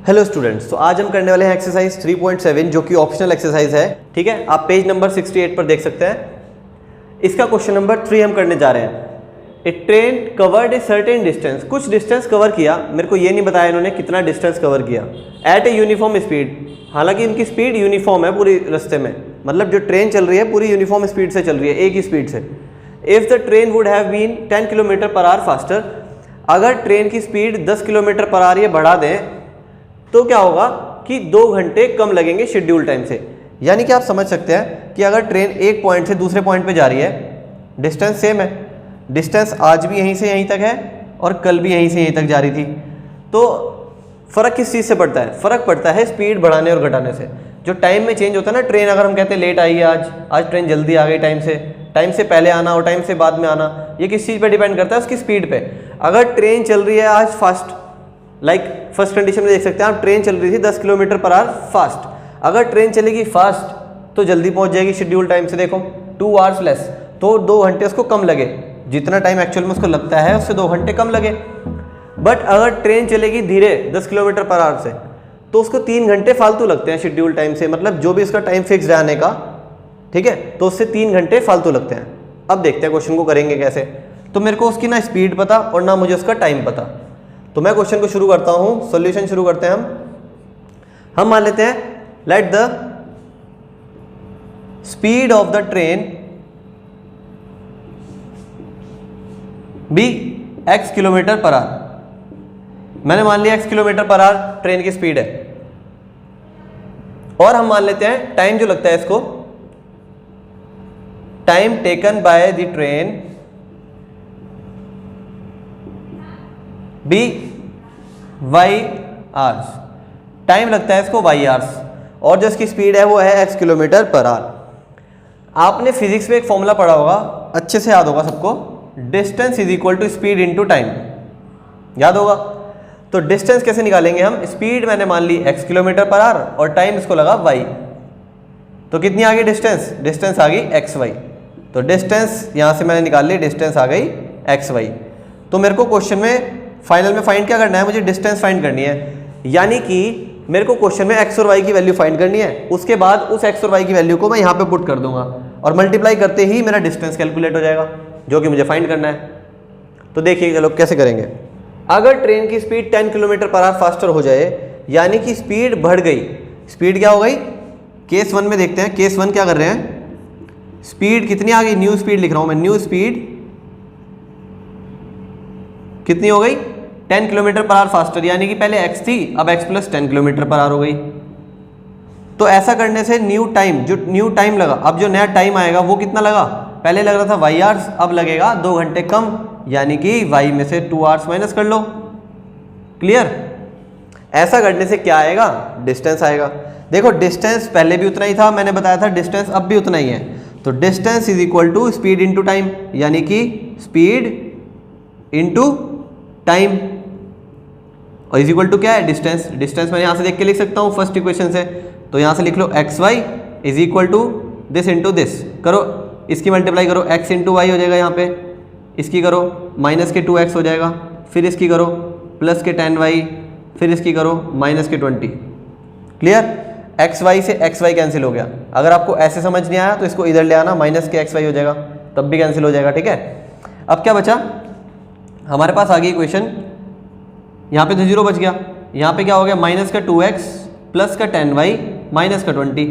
Hello students, तो आज हम करने वाले हैं एक्सरसाइज 3.7 जो कि ऑप्शनल एक्सरसाइज है। ठीक है, आप पेज नंबर 68 पर देख सकते हैं। इसका क्वेश्चन नंबर 3 हम करने जा रहे हैं। A train covered a certain distance, कुछ डिस्टेंस कवर किया, मेरे को ये नहीं बताया इन्होंने कितना डिस्टेंस कवर किया, एट ए यूनिफॉर्म स्पीड। हालांकि इनकी स्पीड यूनिफॉर्म है पूरी रास्ते में, मतलब जो ट्रेन चल रही है पूरी यूनिफॉर्म स्पीड से चल रही है, एक ही स्पीड से। If the train would have been 10 kilometre per hour faster, अगर ट्रेन की स्पीड 10 किलोमीटर पर आवर ये बढ़ा दें तो क्या होगा कि 2 घंटे कम लगेंगे शेड्यूल टाइम से। यानी कि आप समझ सकते हैं कि अगर ट्रेन एक पॉइंट से दूसरे पॉइंट पे जा रही है, डिस्टेंस सेम है, डिस्टेंस आज भी यहीं से यहीं तक है और कल भी यहीं से यहीं तक जा रही थी, तो फ़र्क किस चीज़ से पड़ता है? फ़र्क पड़ता है स्पीड बढ़ाने और घटाने से। जो टाइम में चेंज होता है ना, ट्रेन अगर हम कहते हैं लेट आई है, आज ट्रेन जल्दी आ गई, टाइम से पहले आना और टाइम से बाद में आना, ये किस चीज़ पे डिपेंड करता है? उसकी स्पीड पे। अगर ट्रेन चल रही है आज फास्ट, फर्स्ट कंडीशन में देख सकते हैं आप, ट्रेन चल रही थी 10 किलोमीटर पर आवर फास्ट, अगर ट्रेन चलेगी फास्ट तो जल्दी पहुंच जाएगी शेड्यूल टाइम से। देखो 2 आवर्स लेस, तो 2 घंटे उसको कम लगे, जितना टाइम एक्चुअल में उसको लगता है उससे 2 घंटे कम लगे। बट अगर ट्रेन चलेगी धीरे 10 किलोमीटर पर आवर से तो उसको 3 घंटे फालतू लगते हैं शेड्यूल टाइम से, मतलब जो भी उसका टाइम फिक्स है आने का, ठीक है, तो उससे 3 घंटे फालतू लगते हैं। अब देखते हैं क्वेश्चन को करेंगे कैसे। तो मेरे को उसकी ना स्पीड पता और ना मुझे उसका टाइम पता, तो मैं क्वेश्चन को शुरू करता हूं, सॉल्यूशन शुरू करते हैं हम मान लेते हैं let the speed of the train be x kilometre per hour. मैंने मान लिया x kilometre per hour train की स्पीड है, और हम मान लेते हैं टाइम जो लगता है इसको, time taken by the train be y hours, time लगता है इसको वाई आवर्स, और जो इसकी स्पीड है वो है x किलोमीटर पर आवर। आपने फिजिक्स में एक फॉर्मूला पढ़ा होगा, अच्छे से याद होगा सबको, distance is equal to speed into time, याद होगा। तो डिस्टेंस कैसे निकालेंगे हम? स्पीड मैंने मान ली x किलोमीटर पर आवर और टाइम इसको लगा y, तो कितनी आ गई डिस्टेंस? डिस्टेंस आ गई xy। तो डिस्टेंस यहां से मैंने निकाल ली, डिस्टेंस आ गई xy। तो मेरे को क्वेश्चन में फाइनल में फाइंड क्या करना है? मुझे डिस्टेंस फाइंड करनी है, यानी कि मेरे को क्वेश्चन में x और y की वैल्यू फाइंड करनी है। उसके बाद उस x और y की वैल्यू को मैं यहाँ पे पुट कर दूंगा और मल्टीप्लाई करते ही मेरा डिस्टेंस कैलकुलेट हो जाएगा, जो कि मुझे फाइंड करना है। तो देखिए चलो कैसे करेंगे। अगर ट्रेन की speed 10 kilometre per hour faster हो जाए, यानी कि स्पीड बढ़ गई, स्पीड क्या हो गई? केस 1 में देखते हैं, केस 1 क्या कर रहे हैं, स्पीड कितनी आ गई? न्यू स्पीड लिख रहा हूं मैं, न्यू स्पीड कितनी हो गई? 10 किलोमीटर पर आवर फास्टर, यानी कि पहले x थी, अब x plus 10 kilometre per our हो गई। तो ऐसा करने से न्यू टाइम, जो न्यू टाइम लगा, अब जो नया टाइम आएगा वो कितना लगा? पहले लग रहा था y आवर्स, अब लगेगा 2 घंटे कम, यानी कि y में से 2 आवर्स माइनस कर लो। क्लियर? ऐसा करने से क्या आएगा? डिस्टेंस आएगा। देखो डिस्टेंस पहले भी उतना ही था, मैंने बताया था डिस्टेंस अब भी उतना ही है। तो distance is equal to speed into time, यानी कि स्पीड इंटू टाइम, और इज इक्वल टू क्या है? डिस्टेंस। डिस्टेंस मैं यहाँ से देख के लिख सकता हूँ फर्स्ट इक्वेशन से, तो यहाँ से लिख लो xy is equal to this into this, करो इसकी मल्टीप्लाई करो, x इंटू वाई हो जाएगा यहाँ पे, इसकी करो माइनस के 2x हो जाएगा, फिर इसकी करो प्लस के 10y, फिर इसकी करो माइनस के 20। क्लियर? xy से xy कैंसिल हो गया। अगर आपको ऐसे समझ नहीं आया तो इसको इधर ले आना, माइनस के xy हो जाएगा, तब भी कैंसिल हो जाएगा। ठीक है, अब क्या बचा हमारे पास? आ गई इक्वेशन, यहाँ पे तो 0 बच गया, यहाँ पे क्या हो गया? माइनस का 2x प्लस का 10y माइनस का 20।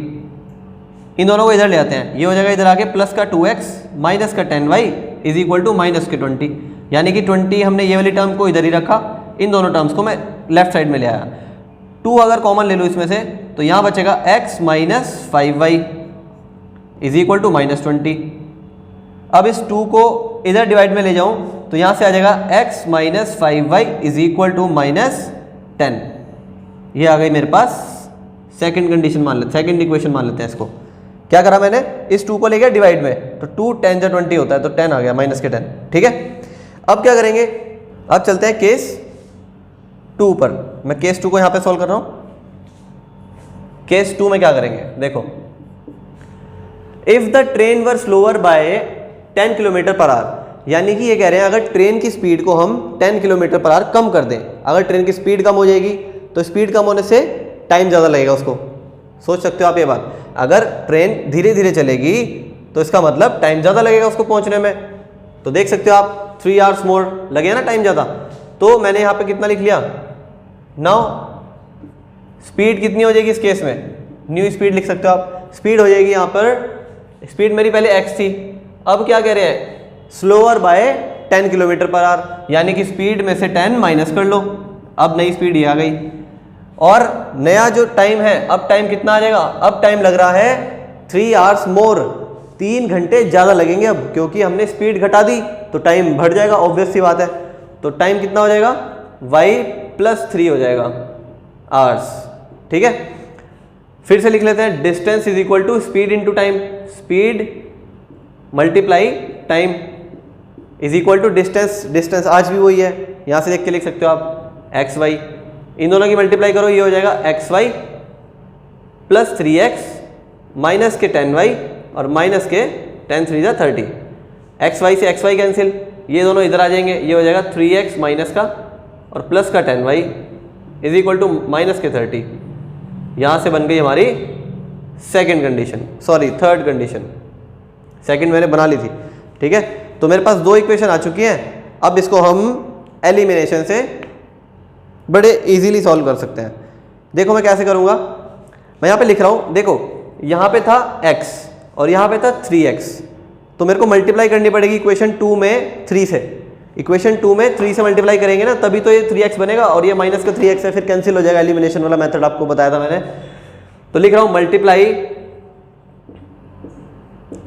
इन दोनों को इधर ले आते हैं, ये हो जाएगा इधर आके प्लस का 2x माइनस का 10y is equal to minus के 20, यानी कि 20 हमने ये वाली टर्म को इधर ही रखा, इन दोनों टर्म्स को मैं लेफ्ट साइड में ले आया। 2 अगर कॉमन ले लो इसमें से तो यहाँ बचेगा x minus 5y is equal to minus 20। अब इस 2 को इधर डिवाइड में ले जाऊं तो यहाँ से आ जाएगा x minus 5y is equal to minus 10। ये आ गई मेरे पास सेकंड कंडीशन, मान लेते, सेकंड इक्वेशन मान लेते हैं इसको। क्या करा मैंने? इस 2 को ले गया डिवाइड में, तो 2 10 जा 20 होता है, तो 10 आ गया, माइनस के 10। ठीक है, अब क्या करेंगे? अब चलते हैं केस 2 पर। मैं केस 2 को यहाँ पे सॉल्व कर रहा हूँ। केस 2 में क्या करेंगे? देखो, if the train were slower by 10 kilometre per hour, यानी कि ये कह रहे हैं अगर ट्रेन की स्पीड को हम 10 किलोमीटर पर आवर कम कर दें, अगर ट्रेन की स्पीड कम हो जाएगी तो स्पीड कम होने से टाइम ज़्यादा लगेगा उसको। सोच सकते हो आप ये बात, अगर ट्रेन धीरे धीरे चलेगी तो इसका मतलब टाइम ज़्यादा लगेगा उसको पहुंचने में। तो देख सकते हो आप 3 आवर्स मोर लगे ना टाइम ज़्यादा। तो मैंने यहाँ पे कितना लिख लिया, नाउ स्पीड कितनी हो जाएगी इस केस में, न्यू स्पीड लिख सकते हो आप। स्पीड हो जाएगी यहाँ पर, स्पीड मेरी पहले x थी, अब क्या कह रहे हैं, slower by 10 kilometre per hour, यानी कि स्पीड में से 10 माइनस कर लो, अब नई स्पीड ये आ गई। और नया जो टाइम है, अब टाइम कितना आ जाएगा, अब टाइम लग रहा है 3 आवर्स मोर, 3 घंटे ज़्यादा लगेंगे अब, क्योंकि हमने स्पीड घटा दी तो टाइम बढ़ जाएगा, ऑब्वियस सी बात है। तो टाइम कितना हो जाएगा, y+3 हो जाएगा आवर्स। ठीक है, फिर से लिख लेते हैं, distance is equal to speed into time, speed multiply time is equal to distance, distance आज भी वही है, यहाँ से देख के लिख सकते हो आप xy, इन दोनों की मल्टीप्लाई करो, ये हो जाएगा xy + 3x माइनस के 10y और माइनस के 10 3 = 30, xy से xy कैंसिल, ये दोनों इधर आ जाएंगे, ये हो जाएगा 3x माइनस का और प्लस का 10y is equal to minus के 30। यहाँ से बन गई हमारी second condition, sorry third condition, second मैंने बना ली थी। ठीक है, तो मेरे पास 2 इक्वेशन आ चुकी हैं। अब इसको हम एलिमिनेशन से बड़े इजीली सॉल्व कर सकते हैं। देखो मैं कैसे करूँगा, मैं यहाँ पे लिख रहा हूँ, देखो यहाँ पे था x और यहाँ पे था 3x, तो मेरे को मल्टीप्लाई करनी पड़ेगी इक्वेशन 2 में 3 से, इक्वेशन 2 में 3 से मल्टीप्लाई करेंगे ना तभी तो ये 3x बनेगा, और ये माइनस का 3x है, फिर कैंसिल हो जाएगा, एलिमिनेशन वाला मेथड आपको बताया था मैंने। तो लिख रहा हूँ मल्टीप्लाई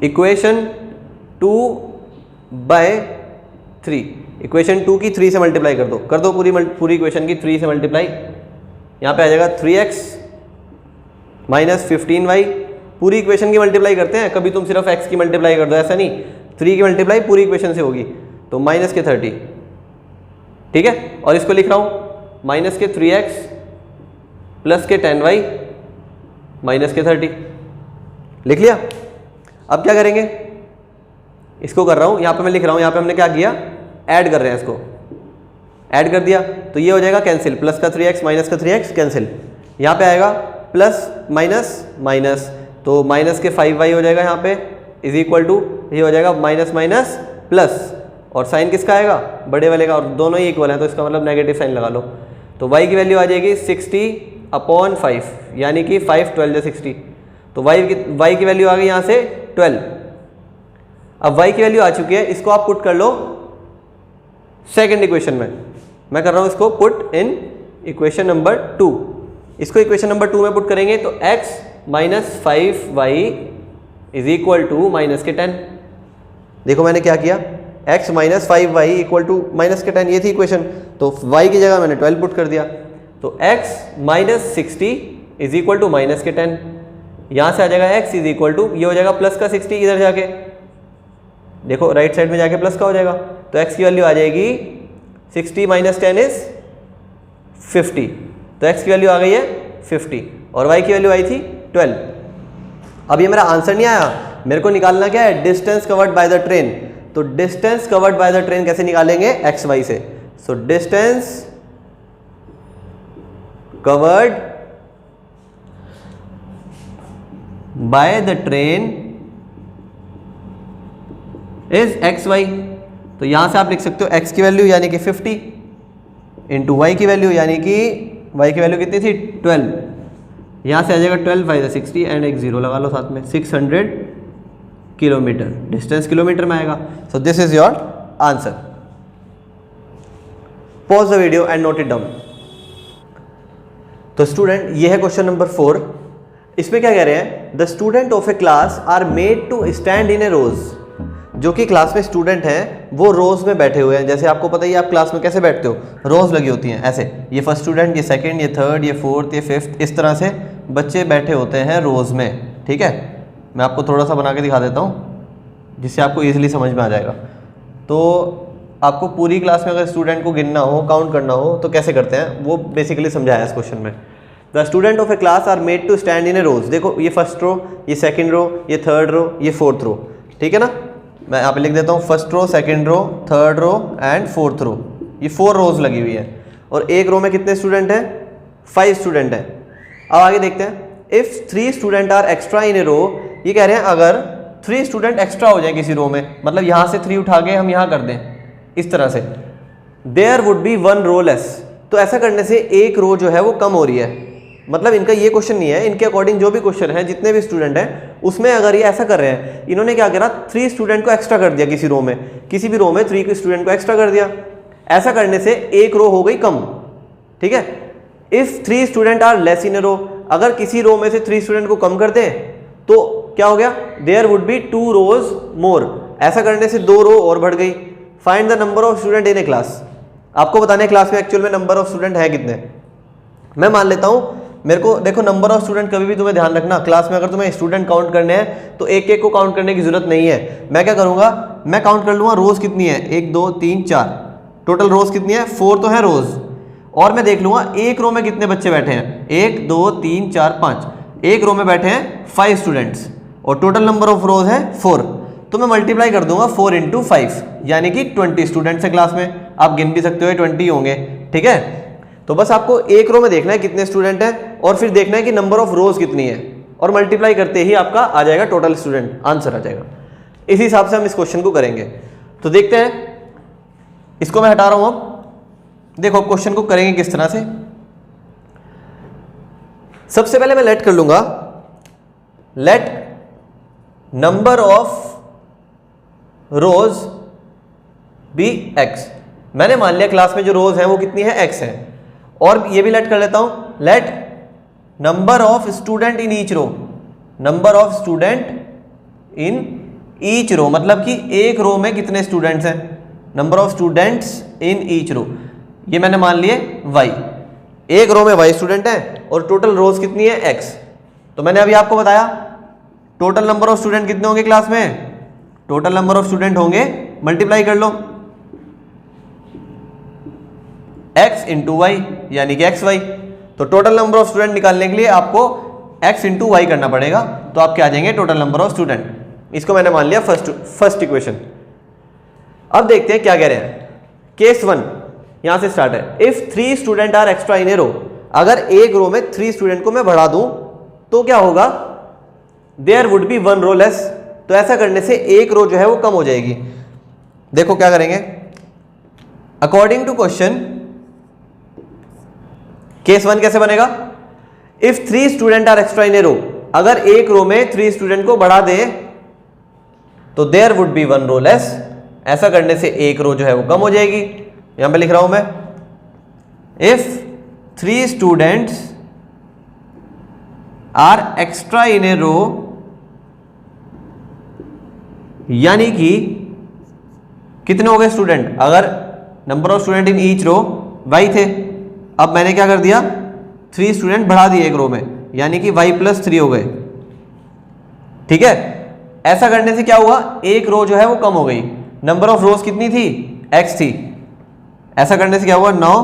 इक्वेशन 2 बाय 3, इक्वेशन 2 की 3 से मल्टीप्लाई कर दो पूरी इक्वेशन की 3 से मल्टीप्लाई, यहाँ पे आ जाएगा 3x माइनस 15y, पूरी इक्वेशन की मल्टीप्लाई करते हैं, कभी तुम सिर्फ x की मल्टीप्लाई कर दो, ऐसा नहीं, 3 की मल्टीप्लाई पूरी इक्वेशन से होगी, तो माइनस के 30। ठीक है, और इसको लिख रहा हूँ माइनस के 3x प्लस के 10y माइनस के 30, लिख लिया। अब क्या करेंगे, इसको कर रहा हूँ, यहाँ पे मैं लिख रहा हूँ, यहाँ पे हमने क्या किया, ऐड कर रहे हैं, इसको ऐड कर दिया तो ये हो जाएगा कैंसिल, प्लस का 3x माइनस का 3x कैंसिल, यहाँ पे आएगा प्लस माइनस माइनस, तो माइनस के 5y हो जाएगा यहाँ पे इज इक्वल टू, ये हो जाएगा माइनस माइनस प्लस, और साइन किसका आएगा, बड़े वाले का, और दोनों ही इक्वल है तो इसका मतलब नेगेटिव साइन लगा लो। तो y की वैल्यू आ जाएगी 60/5, यानी कि 5 12 60, तो y की वैल्यू आ गई यहाँ से 12। अब y की वैल्यू आ चुकी है, इसको आप पुट कर लो सेकेंड इक्वेशन में, मैं कर रहा हूँ इसको पुट इन इक्वेशन नंबर 2, इसको इक्वेशन नंबर 2 में पुट करेंगे तो x minus 5y is equal to minus के 10। देखो मैंने क्या किया, x minus 5y equal to minus के 10, ये थी इक्वेशन, तो y की जगह मैंने 12 पुट कर दिया, तो x minus 60 is equal to minus के 10, यहाँ से आ जाएगा x इज इक्वल टू, ये हो जाएगा प्लस का 60, इधर जाके देखो राइट साइड में जाके प्लस का हो जाएगा, तो x की वैल्यू आ जाएगी 60 माइनस 10 इज 50, तो x की वैल्यू आ गई है 50 और y की वैल्यू आई थी 12। अब ये मेरा आंसर नहीं आया, मेरे को निकालना क्या है, distance covered by the train, तो distance covered by the train कैसे निकालेंगे, एक्स वाई से, so distance covered by the train is X Y, तो यहां से आप लिख सकते हो x की वैल्यू यानी कि 50 इंटू वाई की वैल्यू, यानी कि y की वैल्यू कितनी थी 12, यहाँ से आ जाएगा 12 बाई 60 एंड एक जीरो लगा लो साथ में, 600 किलोमीटर, डिस्टेंस किलोमीटर में आएगा। So this is your answer. Pause the video and note it down. तो स्टूडेंट ये है क्वेश्चन नंबर 4, इसमें क्या कह रहे हैं, the student of a class are made to stand in a rows, जो कि क्लास में स्टूडेंट हैं वो रोज में बैठे हुए हैं, जैसे आपको पता ही आप क्लास में कैसे बैठते हो, रोज लगी होती हैं ऐसे, ये फर्स्ट स्टूडेंट, ये सेकंड, ये थर्ड, ये फोर्थ, ये फिफ्थ, इस तरह से बच्चे बैठे होते हैं रोज में। ठीक है, मैं आपको थोड़ा सा बना के दिखा देता हूँ जिससे आपको ईजिली समझ में आ जाएगा। तो आपको पूरी क्लास में अगर स्टूडेंट को गिनना हो, काउंट करना हो तो कैसे करते हैं, वो बेसिकली समझाया इस क्वेश्चन में। The student of a class are made to stand in a rows, देखो ये फर्स्ट रो, ये सेकेंड रो, ये थर्ड रो, ये फोर्थ रो, ठीक है ना, मैं यहाँ पे लिख देता हूँ first row, second row, third row and fourth row, ये 4 रोज लगी हुई है, और एक रो में कितने स्टूडेंट हैं, 5 स्टूडेंट है। अब आगे देखते हैं, if 3 student are extra in a रो, ये कह रहे हैं अगर 3 स्टूडेंट एक्स्ट्रा हो जाए किसी रो में, मतलब यहां से 3 उठा के हम यहां कर दें इस तरह से, there would be 1 row less. तो ऐसा करने से एक रो जो है वो कम हो रही है। मतलब इनका ये क्वेश्चन नहीं है, इनके अकॉर्डिंग जो भी क्वेश्चन है, जितने भी स्टूडेंट हैं उसमें अगर ये ऐसा कर रहे हैं, इन्होंने क्या करा, 3 स्टूडेंट को एक्स्ट्रा कर दिया किसी रो में, किसी भी रो में 3 स्टूडेंट को एक्स्ट्रा कर दिया। ऐसा करने से एक रो हो गई कम, ठीक है। If 3 student are less in a row, अगर किसी रो में से 3 स्टूडेंट को कम कर दें तो क्या हो गया, देयर वुड बी 2 रोज मोर। ऐसा करने से 2 रो और बढ़ गई। Find the number of student in a class. आपको बताना है क्लास में एक्चुअल में नंबर ऑफ स्टूडेंट है कितने। मैं मान लेता हूं, मेरे को देखो नंबर ऑफ स्टूडेंट कभी भी तुम्हें ध्यान रखना, क्लास में अगर तुम्हें स्टूडेंट काउंट करने हैं तो एक एक को काउंट करने की जरूरत नहीं है। मैं क्या करूंगा, मैं काउंट कर लूंगा रोज कितनी है, 1 2 3 4, टोटल रोज कितनी है, 4 तो है रोज। और मैं देख लूंगा एक रो में कितने बच्चे बैठे हैं, 1 2 3 4 5, एक रो में बैठे हैं 5 स्टूडेंट्स और टोटल नंबर ऑफ रोज है 4। तो मैं मल्टीप्लाई कर दूंगा 4 × 5, यानी कि 20 स्टूडेंट्स है क्लास में। आप गिन भी सकते हो 20 होंगे, ठीक है। तो बस आपको एक रो में देखना है कितने स्टूडेंट हैं और फिर देखना है कि नंबर ऑफ रोज कितनी है, और मल्टीप्लाई करते ही आपका आ जाएगा टोटल स्टूडेंट, आंसर आ जाएगा। इस हिसाब से हम इस क्वेश्चन को करेंगे। तो देखते हैं, इसको मैं हटा रहा हूं। अब देखो क्वेश्चन को करेंगे किस तरह से। सबसे पहले मैं लेट कर लूंगा, let number of rows be x। मैंने मान लिया क्लास में जो रोज हैं वो कितनी है, x है। और ये भी लेट कर लेता हूं, let number of student in each row. Number of student in each row मतलब कि एक रो में कितने स्टूडेंट्स हैं, number of students in each row, ये मैंने मान लिए y। एक रो में y स्टूडेंट हैं और टोटल रोज कितनी है, x। तो मैंने अभी आपको बताया टोटल नंबर ऑफ स्टूडेंट कितने होंगे क्लास में, टोटल नंबर ऑफ स्टूडेंट होंगे, मल्टीप्लाई कर लो x × y यानी कि xy। तो टोटल नंबर ऑफ स्टूडेंट निकालने के लिए आपको x × y करना पड़ेगा, तो आप क्या आ जाएंगे, टोटल नंबर ऑफ स्टूडेंट। इसको मैंने मान लिया फर्स्ट इक्वेशन। अब देखते हैं क्या कह रहे हैं। केस 1 यहां से स्टार्ट है, if 3 student are extra in a row. अगर एक रो में 3 स्टूडेंट को मैं बढ़ा दूं तो क्या होगा, there would be 1 row less. तो ऐसा करने से एक रो जो है वो कम हो जाएगी। देखो क्या करेंगे, अकॉर्डिंग टू क्वेश्चन केस 1 कैसे बनेगा, if 3 student are extra in a row. अगर एक रो में 3 स्टूडेंट को बढ़ा दे तो there would be 1 row less. ऐसा करने से एक रो जो है वो कम हो जाएगी। यहां पे लिख रहा हूं मैं, if 3 students are extra in a row, यानी कि कितने हो गए स्टूडेंट, अगर number of student in each row y थे, अब मैंने क्या कर दिया, 3 स्टूडेंट बढ़ा दिए एक रो में, यानी कि y + 3 हो गए, ठीक है। ऐसा करने से क्या हुआ, एक रो जो है वो कम हो गई। नंबर ऑफ रोज कितनी थी, x थी। ऐसा करने से क्या हुआ, 9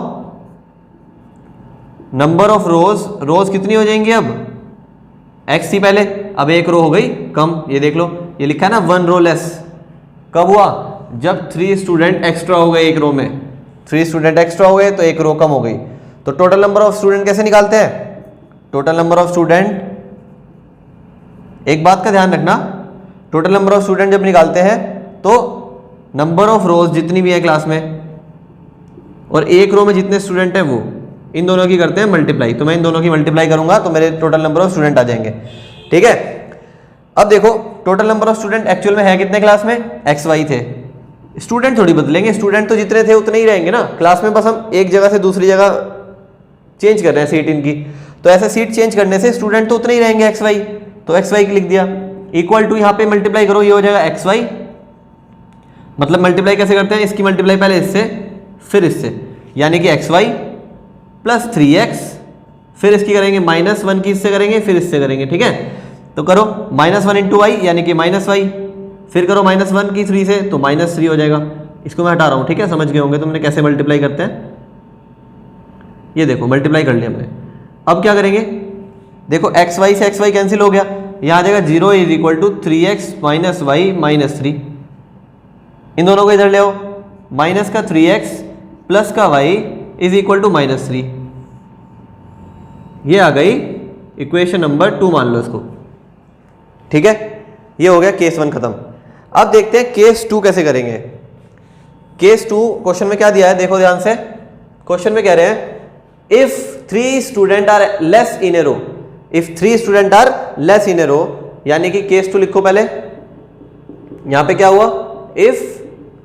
नंबर ऑफ रोज कितनी हो जाएंगी, अब x थी पहले, अब एक रो हो गई कम। ये देख लो, ये लिखा है ना 1 रो लेस। कब हुआ, जब 3 स्टूडेंट एक्स्ट्रा हो गए एक रो में, 3 स्टूडेंट एक्स्ट्रा हो गए तो एक रो कम हो गई। तो टोटल नंबर ऑफ स्टूडेंट कैसे निकालते हैं, टोटल नंबर ऑफ स्टूडेंट, एक बात का ध्यान रखना, टोटल नंबर ऑफ स्टूडेंट जब निकालते हैं तो नंबर ऑफ रोज जितनी भी है क्लास में और एक रो में जितने स्टूडेंट हैं वो, इन दोनों की करते हैं मल्टीप्लाई। तो मैं इन दोनों की मल्टीप्लाई करूंगा तो मेरे टोटल नंबर ऑफ स्टूडेंट आ जाएंगे, ठीक है। अब देखो total number of student actual में है कितने क्लास में, xy थे। स्टूडेंट थोड़ी बदलेंगे, स्टूडेंट तो जितने थे उतने ही रहेंगे ना क्लास में, बस हम एक जगह से दूसरी जगह चेंज कर रहे हैं सीट इनकी। तो ऐसे सीट चेंज करने से स्टूडेंट तो उतने ही रहेंगे xy, तो xy की लिख दिया, इक्वल टू यहाँ पे मल्टीप्लाई करो, ये हो जाएगा xy। मतलब मल्टीप्लाई कैसे करते हैं, इसकी मल्टीप्लाई पहले इससे फिर इससे, यानी कि xy + 3x, फिर इसकी करेंगे -1 की इससे करेंगे, फिर इससे करेंगे, ठीक है। तो करो -1 × y यानी कि -y, फिर करो -1 की 3 से तो -3 हो जाएगा। इसको मैं हटा रहा हूँ, ठीक है, समझ गए होंगे तुमने कैसे मल्टीप्लाई करते हैं। ये देखो मल्टीप्लाई कर लिया हमने। अब क्या करेंगे, देखो xy से xy कैंसिल हो गया, यहाँ आ जाएगा 0 = 3x - y - 3। इन दोनों को इधर ले आओ, माइनस का 3x प्लस का y = -3। ये आ गई इक्वेशन नंबर 2 मान लो इसको, ठीक है। ये हो गया केस 1 खत्म। अब देखते हैं केस 2 कैसे करेंगे। केस 2 क्वेश्चन में क्या दिया है, देखो ध्यान से। क्वेश्चन में कह रहे हैं if 3 student are less in a row, if 3 student are less in a row, यानी कि केस 2 लिखो पहले। यहां पे क्या हुआ, if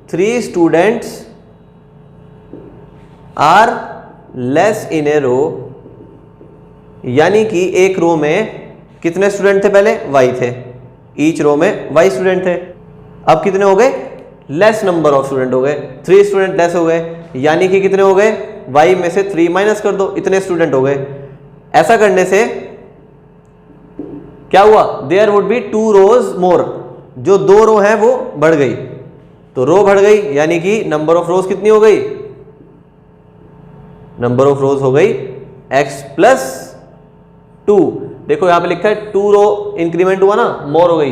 3 students are less in a row, यानी कि एक रो में कितने स्टूडेंट थे, पहले y थे, ईच रो में y स्टूडेंट थे। अब कितने हो गए, लेस नंबर ऑफ स्टूडेंट हो गए, 3 स्टूडेंट लेस हो गए, यानी कि कितने हो गए, y में से 3 माइनस कर दो, इतने स्टूडेंट हो गए। ऐसा करने से क्या हुआ, देयर वुड बी 2 रोज मोर, जो 2 रो है वो बढ़ गई, तो रो बढ़ गई, यानी कि नंबर ऑफ रोज कितनी हो गई, नंबर ऑफ रोज हो गई x प्लस 2। देखो यहां पे लिखा है 2 रो इंक्रीमेंट हुआ ना, मोर हो गई,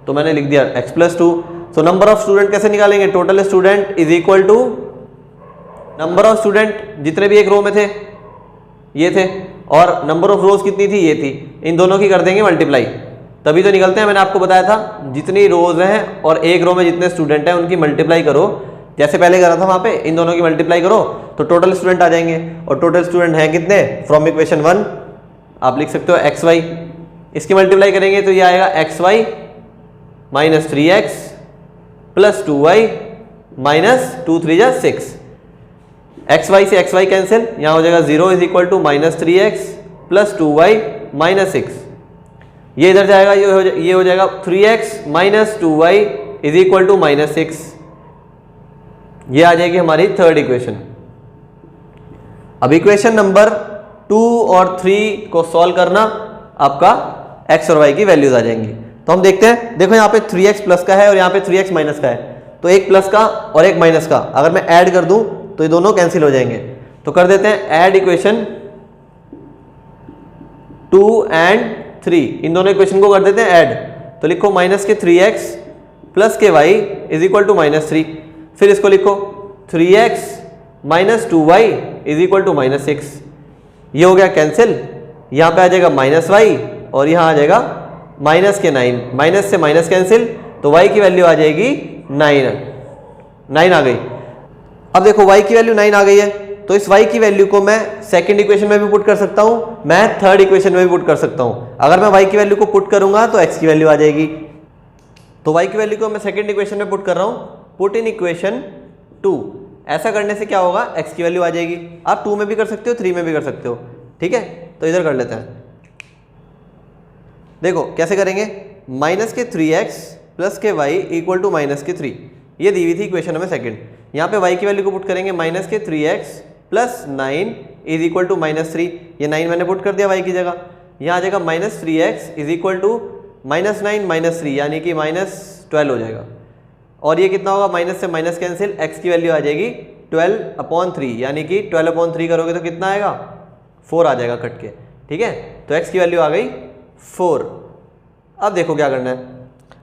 तो मैंने लिख दिया x प्लस 2। तो नंबर ऑफ स्टूडेंट कैसे निकालेंगे, total student is equal to number of student जितने भी एक रो में थे ये थे, और नंबर ऑफ रोज कितनी थी, ये थी, इन दोनों की कर देंगे मल्टीप्लाई, तभी तो निकलते हैं। मैंने आपको बताया था जितनी रोज हैं और एक रो में जितने स्टूडेंट हैं उनकी मल्टीप्लाई करो, जैसे पहले करा था वहां पे, इन दोनों की मल्टीप्लाई करो तो टोटल स्टूडेंट आ जाएंगे। और टोटल स्टूडेंट हैं कितने, फ्रॉम इक्वेशन 1 आप लिख सकते हो xy, इसकी मल्टीप्लाई करेंगे तो ये आएगा xy minus 3x plus 2y minus 2 3 जा 6, xy से xy कैंसिल, यहां हो जाएगा 0 is equal to minus 3x plus 2y minus 6, ये इधर जाएगा, ये हो जाएगा 3x minus 2y is equal to minus 6, ये आ जाएगी हमारी थर्ड इक्वेशन। अब इक्वेशन नंबर 2 और 3 को सॉल्व करना, आपका x और y की वैल्यूज आ जाएंगी। तो हम देखते हैं, देखो यहाँ पे 3x प्लस का है और यहाँ पे 3x माइनस का है, तो एक प्लस का और एक माइनस का अगर मैं ऐड कर दूं तो ये दोनों कैंसिल हो जाएंगे। तो कर देते हैं ऐड इक्वेशन 2 एंड 3, इन दोनों इक्वेशन को कर देते हैं ऐड। तो लिखो माइनस के 3x प्लस के y is equal to minus 3, फिर इसको लिखो 3x minus 2y is equal to minus 6, ये हो गया कैंसिल, यहाँ पे आ जाएगा माइनस y और यहाँ आ जाएगा माइनस के 9, माइनस से माइनस कैंसिल, तो y की वैल्यू आ जाएगी 9 आ गई। अब देखो y की वैल्यू 9 आ गई है, तो इस y की वैल्यू को मैं सेकंड इक्वेशन में भी पुट कर सकता हूं, मैं थर्ड इक्वेशन में भी पुट कर सकता हूं। अगर मैं y की वैल्यू को पुट करूंगा तो x की वैल्यू आ जाएगी, तो y की वैल्यू को मैं सेकंड इक्वेशन में पुट कर रहा हूं, पुट इन इक्वेशन 2। ऐसा करने से क्या होगा, x की वैल्यू आ जाएगी। आप 2 में भी कर सकते हो, 3 में भी कर सकते हो, ठीक है। तो इधर कर लेते हैं, देखो कैसे करेंगे, माइनस के 3x प्लस के y इक्वल टू माइनस के 3, ये दी हुई थी इक्वेशन में सेकंड। यहाँ पे y की वैल्यू को पुट करेंगे, माइनस के 3x plus 9 is equal to minus 3, ये 9 मैंने पुट कर दिया y की जगह, यहाँ आ जाएगा minus 3x is equal to minus 9 minus 3, यानी कि माइनस 12 हो जाएगा। और ये कितना होगा, माइनस से माइनस कैंसिल, x की वैल्यू आ जाएगी 12/3, यानी कि 12/3 करोगे तो कितना आएगा, 4 आ जाएगा कट के, ठीक है। तो x की वैल्यू आ गई 4। अब देखो क्या करना है,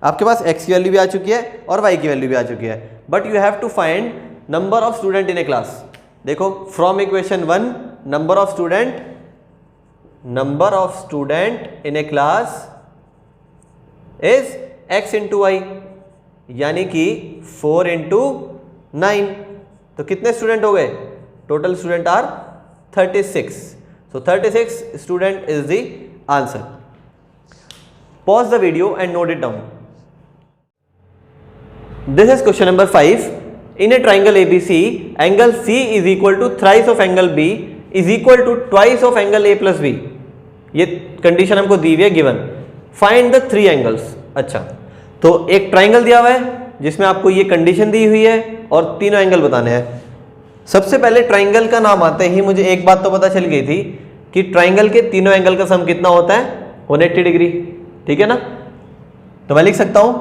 आपके पास x की वैल्यू भी आ चुकी है और y की वैल्यू भी आ चुकी है, but you have to find number of student in a class. देखो from equation 1 number of student in a class is x into y, यानी कि 4 इंटू 9, तो कितने स्टूडेंट हो गए, total student are 36, so 36 student is the answer. Pause the video and note it down. This is question number 5. In a triangle ABC, angle C is equal to thrice of angle B is equal to twice of angle A plus B. ये condition हमको दी हुई है given. Find the 3 angles. अच्छा, तो एक triangle दिया हुआ है जिसमें आपको ये कंडीशन दी हुई है और तीनों एंगल बताने हैं। सबसे पहले ट्राइंगल का नाम आते ही मुझे एक बात तो पता चल गई थी कि ट्राइंगल के तीनों एंगल का सम कितना होता है, 180 डिग्री, ठीक है ना। तो मैं लिख सकता हूं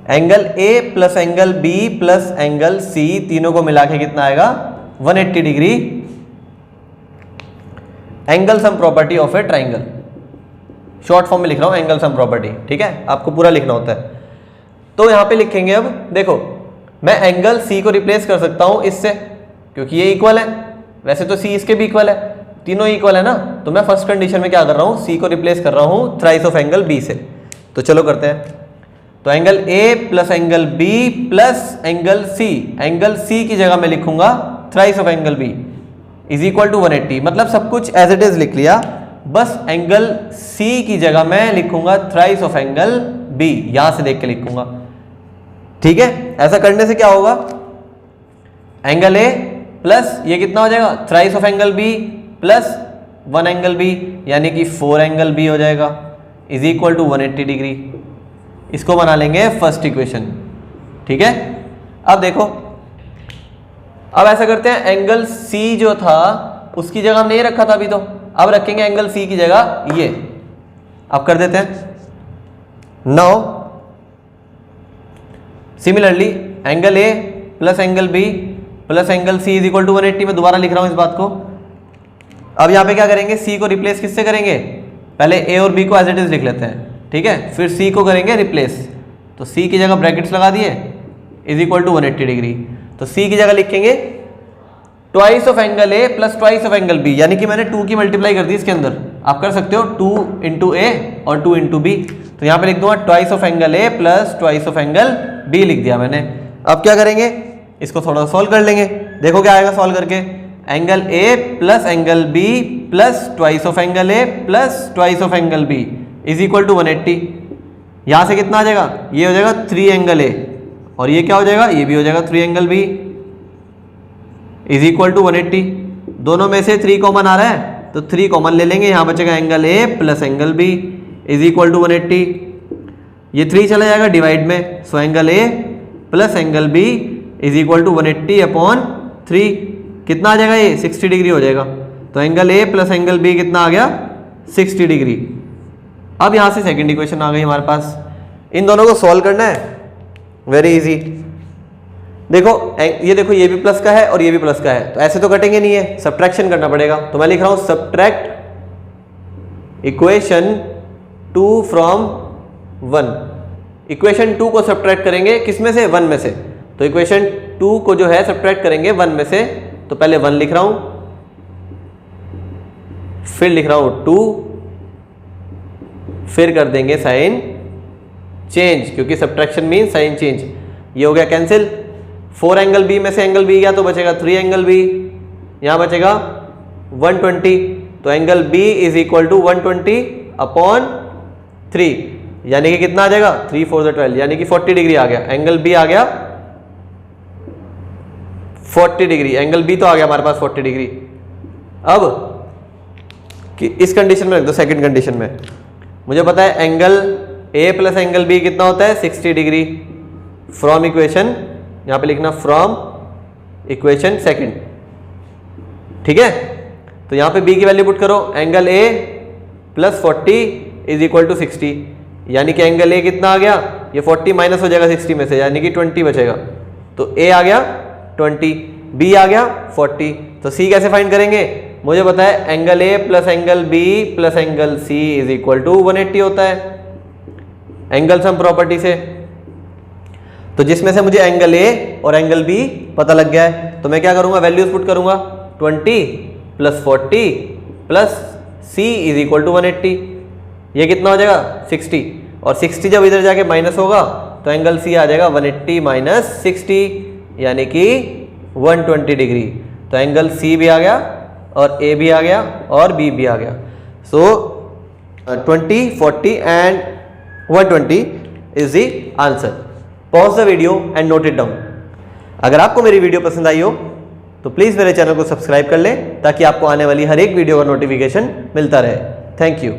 angle A plus angle B plus angle C तीनों को मिला के कितना आएगा, 180 degree angle sum property of A triangle. Short form में लिख रहा हूं एंगल सम प्रॉपर्टी, ठीक है, आपको पूरा लिखना होता है। तो यहां पे लिखेंगे, अब देखो मैं एंगल C को रिप्लेस कर सकता हूं इससे, क्योंकि ये इक्वल है, वैसे तो C इसके भी इक्वल है, तीनों इक्वल है ना, तो मैं फर्स्ट कंडीशन में क्या कर रहा हूँ, सी को रिप्लेस कर रहा हूँ थ्राइस ऑफ एंगल बी से। तो चलो करते हैं। तो angle A plus angle B plus angle C की जगह मैं लिखूंगा thrice of angle B is equal to 180। मतलब सब कुछ एज इट इज लिख लिया, बस एंगल सी की जगह मैं लिखूंगा थ्राइस ऑफ एंगल बी, यहां से देख के लिखूंगा। ठीक है, ऐसा करने से क्या होगा, एंगल ए प्लस ये कितना हो जाएगा, thrice of angle B plus 1 angle B, यानी कि 4 एंगल बी हो जाएगा इज इक्वल टू 180 डिग्री। इसको बना लेंगे फर्स्ट इक्वेशन। ठीक है, अब देखो, अब ऐसा करते हैं, एंगल सी जो था उसकी जगह हमने ये रखा था अभी, तो अब रखेंगे एंगल सी की जगह ये। अब कर देते हैं। Now similarly angle A plus angle B plus angle C is equal to 180। मैं दोबारा लिख रहा हूं इस बात को। अब यहां पे क्या करेंगे, सी को रिप्लेस किससे करेंगे, पहले ए और बी को एज इट इज लिख लेते हैं। ठीक है, फिर सी को करेंगे रिप्लेस। तो सी की जगह ब्रैकेट्स लगा दिए इज इक्वल टू 180 डिग्री। तो सी की जगह लिखेंगे twice of angle A plus twice of angle B, यानी कि मैंने 2 की मल्टीप्लाई कर दी इसके अंदर। आप कर सकते हो 2 इंटू ए और 2 इंटू बी। तो यहाँ पे लिख दूंगा twice of angle A plus twice of angle B लिख दिया मैंने। अब क्या करेंगे, इसको थोड़ा सॉल्व कर लेंगे। देखो क्या आएगा सॉल्व करके, angle A plus angle B plus twice of angle A plus twice of angle B is equal to 180। यहां से कितना आ जाएगा, ये हो जाएगा 3 एंगल ए, और ये क्या हो जाएगा, ये भी हो जाएगा 3 angle B is equal to 180। दोनों में से 3 कॉमन आ रहा है, तो 3 कॉमन ले लेंगे। यहां बचेगा angle A plus angle B is equal to 180। ये 3 चला जाएगा डिवाइड में, so angle A plus angle B is equal to 180 upon 3। कितना आ जाएगा, ये 60 डिग्री हो जाएगा। तो angle A plus angle B कितना आ गया, 60 डिग्री। अब यहां से सेकंड इक्वेशन आ गई हमारे पास। इन दोनों को सॉल्व करना है, वेरी इजी। देखो ये देखो, ये भी प्लस का है और ये भी प्लस का है, तो ऐसे तो कटेंगे नहीं है, सब्ट्रैक्शन करना पड़ेगा। तो मैं लिख रहा हूं सब्ट्रैक्ट इक्वेशन 2 फ्रॉम 1। इक्वेशन 2 को सब्ट्रैक्ट करेंगे किस में से, 1 में से। तो इक्वेशन 2 को जो है सब्ट्रैक्ट करेंगे 1 में से। तो पहले 1 लिख रहा हूं, फिर लिख रहा हूं 2, फिर कर देंगे साइन चेंज, क्योंकि सब्ट्रैक्शन मीन साइन चेंज। ये हो गया कैंसिल। 4 एंगल बी में से एंगल बी गया तो बचेगा 3 एंगल बी, यहां बचेगा 120। तो angle B is equal to 120 upon 3, यानी कि कितना आ जाएगा, 3 4 12, यानी कि 40 डिग्री आ गया। एंगल बी आ गया 40 डिग्री, एंगल बी तो आ गया हमारे पास 40 डिग्री। अब कि इस कंडीशन में रख दो, सेकंड कंडीशन में मुझे पता है angle A plus angle B कितना होता है, 60 डिग्री। फ्रॉम इक्वेशन, यहां पे लिखना फ्रॉम इक्वेशन सेकंड। ठीक है, तो यहां पे बी की वैल्यू पुट करो, angle A plus 40 is equal to 60, यानी कि एंगल ए कितना आ गया, ये 40 माइनस हो जाएगा 60 में से, यानी कि 20 बचेगा। तो ए आ गया 20, बी आ गया 40। तो सी कैसे फाइंड करेंगे, मुझे पता है angle A plus angle B plus angle C is equal to 180 होता है एंगल सम प्रॉपर्टी से। तो जिसमें से मुझे एंगल ए और एंगल बी पता लग गया है, तो मैं क्या करूंगा, वैल्यूज पुट करूंगा, 20 plus 40 plus C is equal to 180। ये कितना हो जाएगा, 60, और 60 जब इधर जाके माइनस होगा तो एंगल सी आ जाएगा 180 माइनस 60, यानी कि 120 डिग्री। तो एंगल सी भी आ गया और ए भी आ गया और बी भी आ गया। सो 20, 40 and 120 is the answer. Pause the video and note it down. अगर आपको मेरी वीडियो पसंद आई हो तो प्लीज़ मेरे चैनल को सब्सक्राइब कर लें, ताकि आपको आने वाली हर एक वीडियो का नोटिफिकेशन मिलता रहे। Thank you.